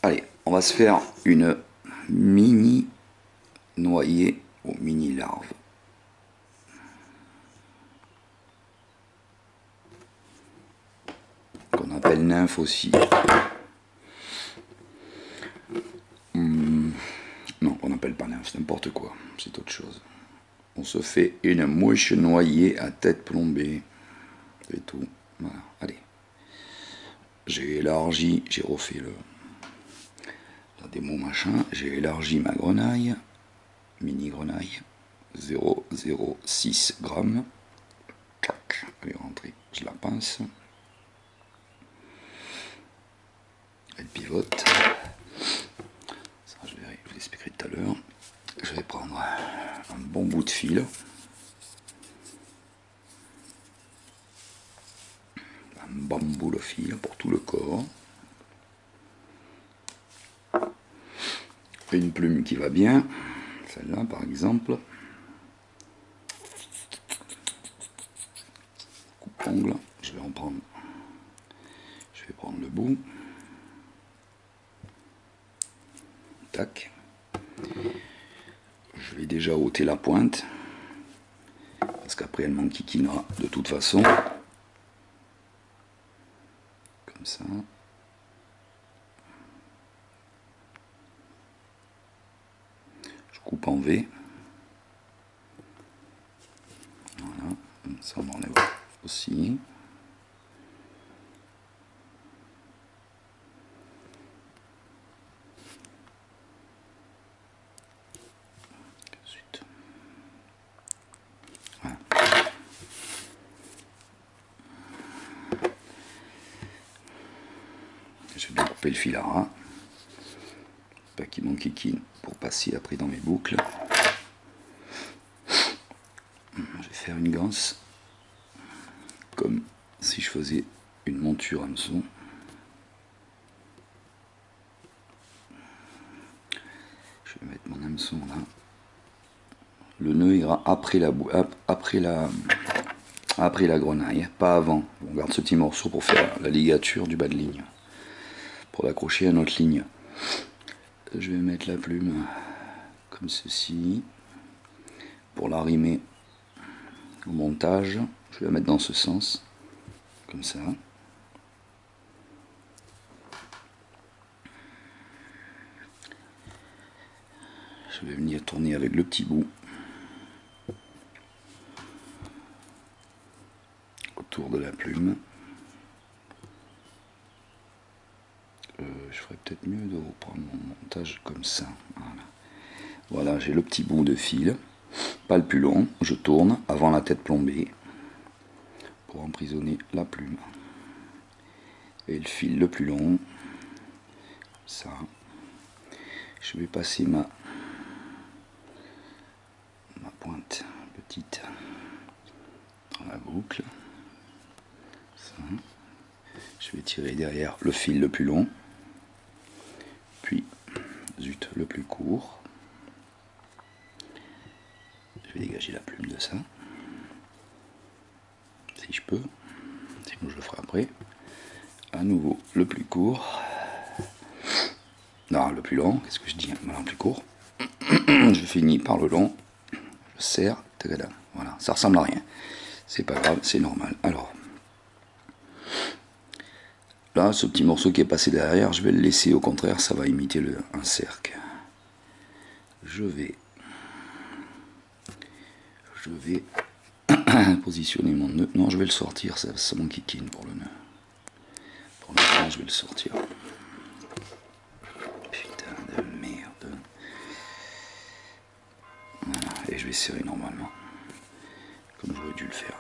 Allez, on va se faire une mini noyée ou mini larve. Qu'on appelle nymphe aussi. Non, on n'appelle pas nymphe, c'est n'importe quoi, c'est autre chose. On se fait une mouche noyée à tête plombée. C'est tout. Voilà, allez. J'ai élargi, j'ai refait la démo machin, j'ai élargi ma grenaille, mini grenaille, 0,06 grammes. Tchac, elle est rentrée, je la pince. Elle pivote. Ça, je vous expliquerai tout à l'heure. Je vais prendre un bon bout de fil. Un bambou le fil pour tout le corps. Une plume qui va bien. Celle-là, par exemple. Coupe-ongle. Je vais prendre le bout. Tac. Je vais déjà ôter la pointe. Parce qu'après, elle m'enquiquinera de toute façon. Comme ça. Je coupe en V. Voilà. Ça, on enlève aussi. Ensuite. Voilà. Je vais bien couper le fil à ras. Pas qu'il m'enquiquine pour passer après dans mes boucles. Je vais faire une ganse comme si je faisais une monture hameçon. Je vais mettre mon hameçon là. Le nœud ira après la grenaille, pas avant. On garde ce petit morceau pour faire la ligature du bas de ligne, pour l'accrocher à notre ligne. Je vais mettre la plume comme ceci pour l'arrimer au montage. Je vais la mettre dans ce sens, comme ça. Je vais venir tourner avec le petit bout autour de la plume. Je ferais peut-être mieux de reprendre mon montage comme ça. Voilà, j'ai le petit bout de fil, pas le plus long. Je tourne avant la tête plombée pour emprisonner la plume. Et le fil le plus long, ça. Je vais passer ma pointe petite dans la boucle. Ça. Je vais tirer derrière le fil le plus long, puis zut, le plus court. Je vais dégager la plume de ça, si je peux, sinon je le ferai après. À nouveau le plus court, non le plus long, qu'est-ce que je dis, voilà, le plus court. Je finis par le long, je serre, voilà, ça ressemble à rien, c'est pas grave, c'est normal. Alors là, ce petit morceau qui est passé derrière, je vais le laisser, au contraire, ça va imiter un cercle. Je vais positionner mon nœud. Non, je vais le sortir, ça m'enquiquine pour le nœud. Pour l'instant, je vais le sortir. Putain de merde. Voilà, et je vais serrer normalement, comme j'aurais dû le faire.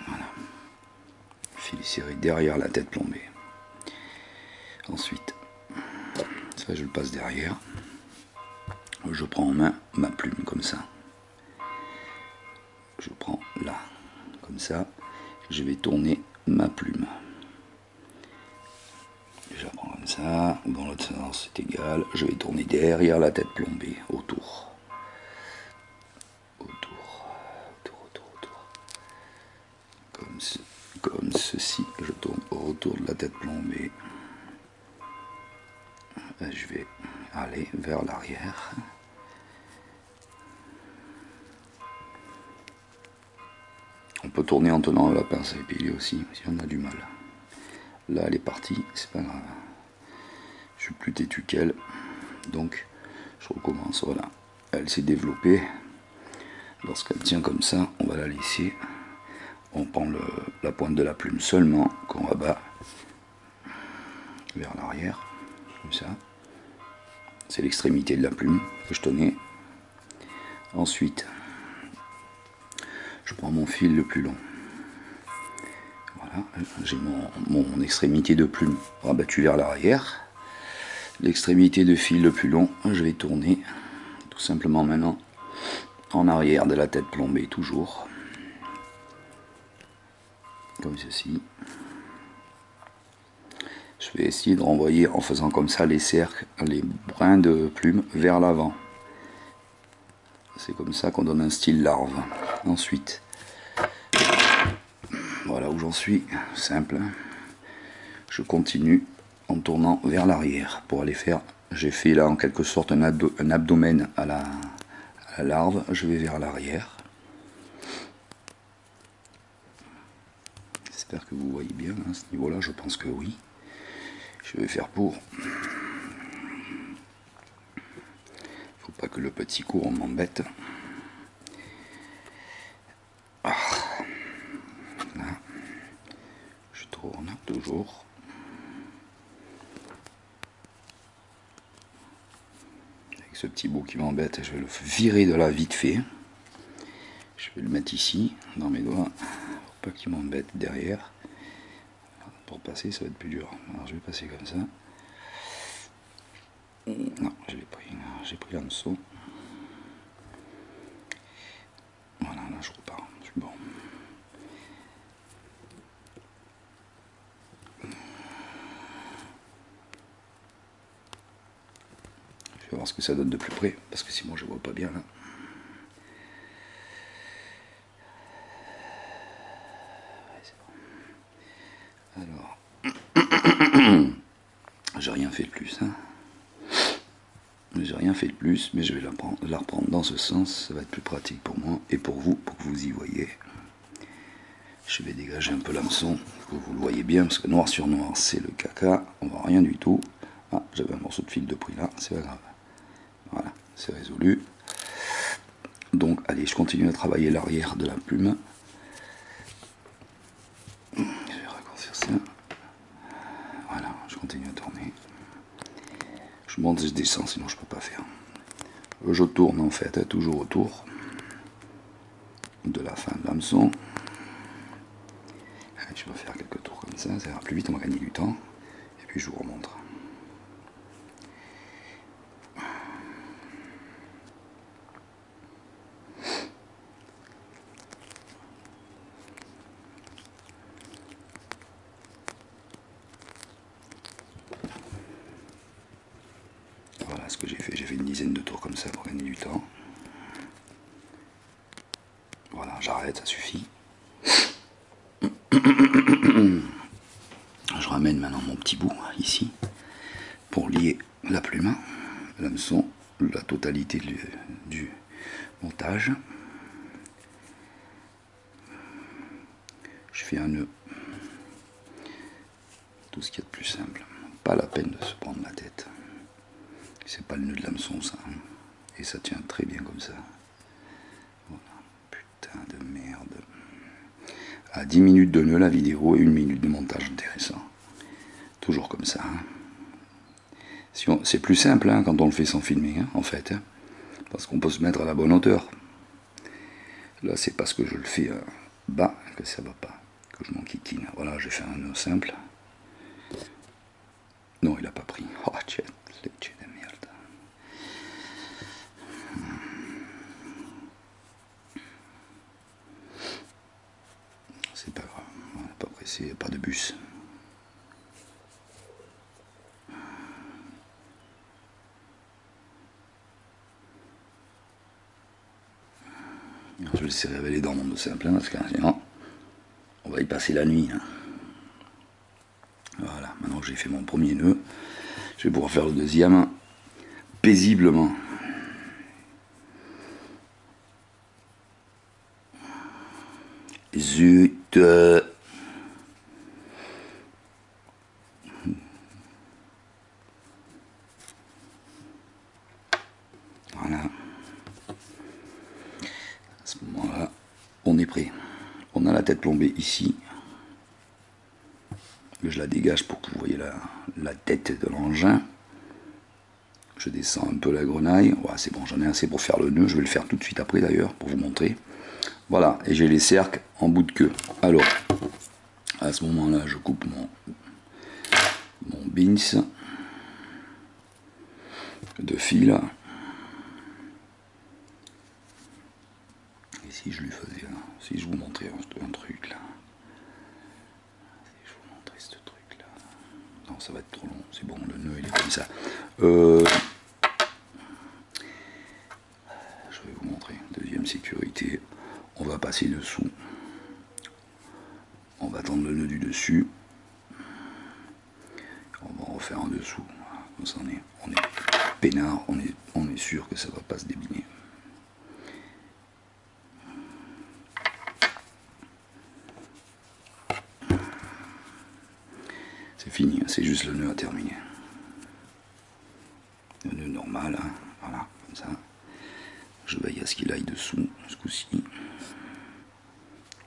Voilà. Fil serré derrière la tête plombée. Ensuite, ça je le passe derrière. Je prends en main ma plume comme ça. Je prends là, comme ça. Je vais tourner ma plume. Je la prends comme ça, ou dans l'autre sens, c'est égal. Je vais tourner derrière la tête plombée, autour. Comme ceci, je tourne autour de la tête plombée. je vais aller vers l'arrière. On peut tourner en tenant la pince à épiler aussi, si on a du mal. Là, elle est partie, c'est pas grave. Je suis plus têtu qu'elle, donc je recommence. Voilà, elle s'est développée. Lorsqu'elle tient comme ça, on va la laisser. On prend la pointe de la plume seulement, qu'on rabat vers l'arrière, comme ça. C'est l'extrémité de la plume que je tenais. Ensuite, je prends mon fil le plus long. Voilà, j'ai mon extrémité de plume rabattue vers l'arrière. L'extrémité de fil le plus long, je vais tourner tout simplement maintenant en arrière de la tête plombée, toujours. Comme ceci. Je vais essayer de renvoyer en faisant comme ça les cercles, les brins de plume vers l'avant. C'est comme ça qu'on donne un style larve. Ensuite, voilà où j'en suis, simple. Je continue en tournant vers l'arrière pour aller faire. J'ai fait là en quelque sorte un abdomen à la larve. Je vais vers l'arrière. J'espère que vous voyez bien à ce niveau-là. Je pense que oui. Je vais faire pour. Faut pas que le petit courant m'embête. Ah. Là. Je tourne toujours. Avec ce petit bout qui m'embête, je vais le virer de là vite fait. Je vais le mettre ici, dans mes doigts, pour pas qu'il m'embête derrière. Pour passer, ça va être plus dur. Alors je vais passer comme ça. Non, j'ai pris l'hameçon. Voilà, là je repars. Je suis bon. Je vais voir ce que ça donne de plus près, parce que sinon je vois pas bien là. Alors, j'ai rien fait de plus. Hein. J'ai rien fait de plus, mais je vais la reprendre dans ce sens. Ça va être plus pratique pour moi et pour vous y voyez. Je vais dégager un peu l'hameçon, que vous le voyez bien, parce que noir sur noir, c'est le caca. On voit rien du tout. Ah, j'avais un morceau de fil de pris là, c'est pas grave. Voilà, c'est résolu. Donc, allez, je continue à travailler l'arrière de la plume. Je vais raccourcir ça. Voilà, je continue à tourner. Je monte et je descends, sinon je peux pas faire. Je tourne en fait, toujours autour de la fin de l'hameçon. Je vais faire quelques tours comme ça ira plus vite, on va gagner du temps. Et puis je vous remontre. Voilà ce que j'ai fait une dizaine de tours comme ça pour gagner du temps. Voilà, j'arrête, ça suffit. Je ramène maintenant mon petit bout ici pour lier la plume, l'hameçon, la totalité du montage. Je fais un nœud, tout ce qu'il y a de plus simple. Pas la peine de se prendre la tête. C'est pas le nœud de l'hameçon ça, hein. Et ça tient très bien comme ça. Voilà, putain de merde. À 10 minutes de nœud la vidéo et 1 minute de montage intéressant. Toujours comme ça. Hein. C'est plus simple hein, quand on le fait sans filmer, hein, en fait. Hein, parce qu'on peut se mettre à la bonne hauteur. Là, c'est parce que je le fais bas que ça va pas. Que je m'enquiquine. Voilà, j'ai fait un nœud simple. Non, il a pas pris. Oh, tiens, les tiens de merde. C'est pas grave, on n'est pas pressé, il n'y a pas de bus. Alors, je vais laisser révéler dans mon nœud simple, hein, parce que sinon, on va y passer la nuit. Hein. Voilà, maintenant que j'ai fait mon premier nœud, Je vais pouvoir faire le deuxième paisiblement. Zut. Voilà. À ce moment-là, on est prêt. On a la tête plombée ici. Je la dégage pour que vous voyez la tête de l'engin. Je descends un peu la grenaille. Voilà, c'est bon, j'en ai assez pour faire le nœud. Je vais le faire tout de suite après d'ailleurs pour vous montrer. Voilà, et j'ai les cercles en bout de queue. Alors, à ce moment-là, je coupe mon bins de fil. Et si je lui faisais là, si je vous montrais un truc là, si je vous montrais ce truc là, non, ça va être trop long, c'est bon, le nœud il est comme ça. Je vais vous montrer, deuxième sécurité, on va passer dessous, on va tendre le nœud du dessus, on va en refaire en dessous, comme ça on est peinard, on est sûr que ça va pas se débiner. C'est fini, c'est juste le nœud à terminer. Le nœud normal, hein, voilà, comme ça. Je veille à ce qu'il aille dessous, ce coup-ci.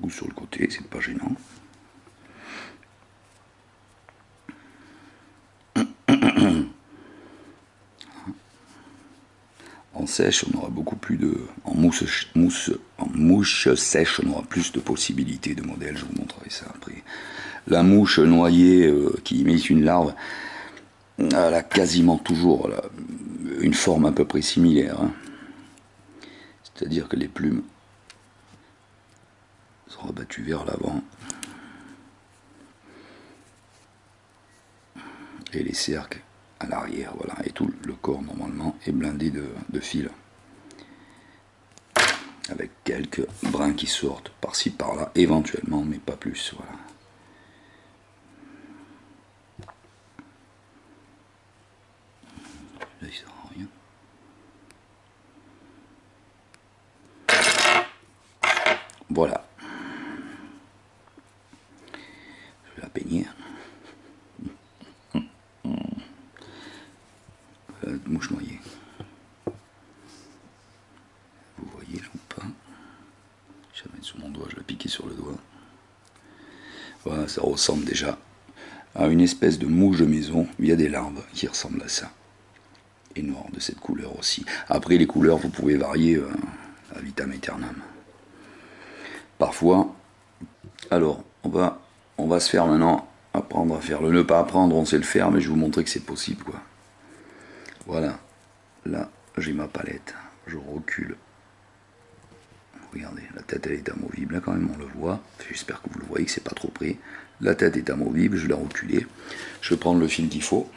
Ou sur le côté, c'est pas gênant. En sèche, on aura beaucoup plus de... En mouche sèche, on aura plus de possibilités de modèles, je vous montrerai ça après. La mouche noyée qui imite une larve, elle a quasiment toujours une forme à peu près similaire. Hein. C'est-à-dire que les plumes sont rabattues vers l'avant. Et les cercles à l'arrière, voilà. Et tout le corps, normalement, est blindé de fils. Avec quelques brins qui sortent par-ci, par-là, éventuellement, mais pas plus, voilà. Là, il sert à rien. Voilà. Je vais la peigner. Mouche noyée. Vous voyez là ou pas? Je vais la mettre sur mon doigt, je vais la piquer sur le doigt. Voilà, ça ressemble déjà à une espèce de mouche de maison. Il y a des larves qui ressemblent à ça. Et noir de cette couleur aussi. Après, les couleurs, vous pouvez varier à vitam aeternam. Parfois, alors, on va se faire maintenant apprendre à faire le nœud. Pas apprendre, on sait le faire, mais je vais vous montrer que c'est possible, quoi. Voilà. Là, j'ai ma palette. Je recule. Regardez, la tête elle est amovible, là quand même on le voit. J'espère que vous le voyez, que c'est pas trop près. La tête est amovible, je l'ai reculée. Je vais prendre le fil qu'il faut.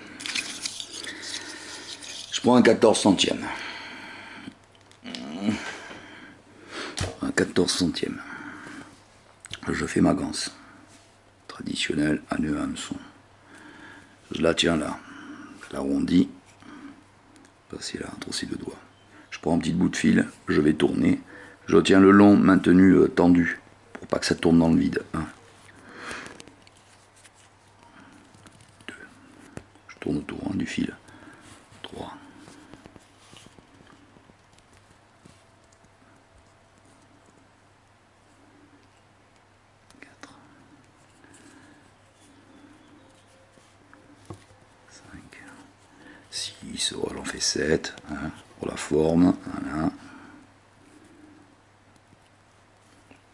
Je prends un 14 centième. Un 14 centième. Je fais ma ganse. Traditionnelle à nœud à hameçon. Je la tiens là. Je l'arrondis. Passer là entre ces deux doigts. Je prends un petit bout de fil, je vais tourner. Je tiens le long maintenu tendu pour pas que ça tourne dans le vide. 1, 2, je tourne autour du fil. 3, 4, 5, 6, oh, j'en fais 7 hein, pour la forme. Voilà.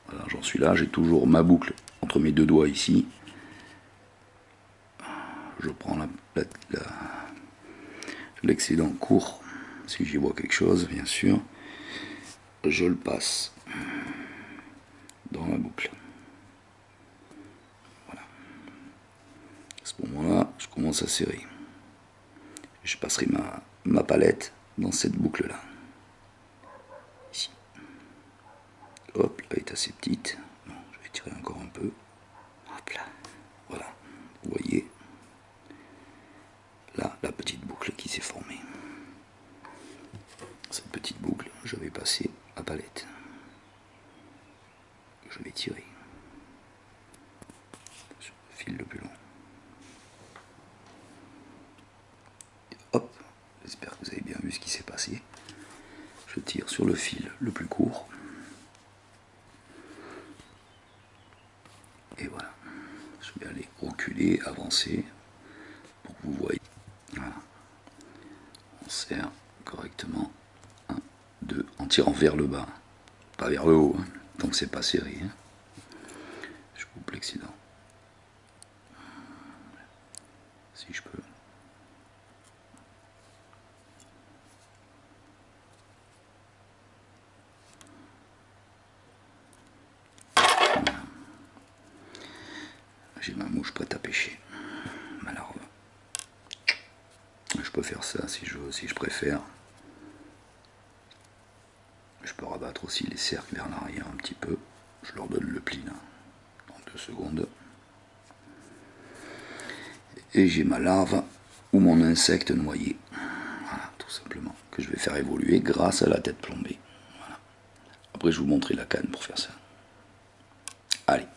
Voilà, j'en suis là, j'ai toujours ma boucle entre mes deux doigts ici. Je prends l'excédent court, si j'y vois quelque chose, bien sûr. Je le passe dans la boucle. Voilà. À ce moment-là, je commence à serrer. Je passerai ma palette dans cette boucle-là. Ici. Hop, elle est assez petite. Bon, je vais tirer encore un peu. Hop là. Voilà. Vous voyez. Là, la petite boucle qui s'est formée. Cette petite boucle, je vais passer à palette. Je vais tirer sur le fil le plus long. Et hop, j'espère que vous avez bien vu ce qui s'est passé. Je tire sur le fil le plus court. Et voilà. Je vais aller reculer, avancer, pour que vous voyez. Voilà. On serre correctement. 1, 2, en tirant vers le bas, pas vers le haut, hein. Donc c'est pas serré. Hein. Je coupe l'excédent. Si je peux. J'ai ma mouche prête à pêcher, ma larve. Je peux faire ça si je préfère. Je peux rabattre aussi les cercles vers l'arrière un petit peu. Je leur donne le pli là, en 2 secondes. Et j'ai ma larve ou mon insecte noyé. Voilà, tout simplement, que je vais faire évoluer grâce à la tête plombée. Voilà. Après, je vais vous montrer la canne pour faire ça. Allez,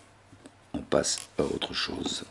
on passe à autre chose.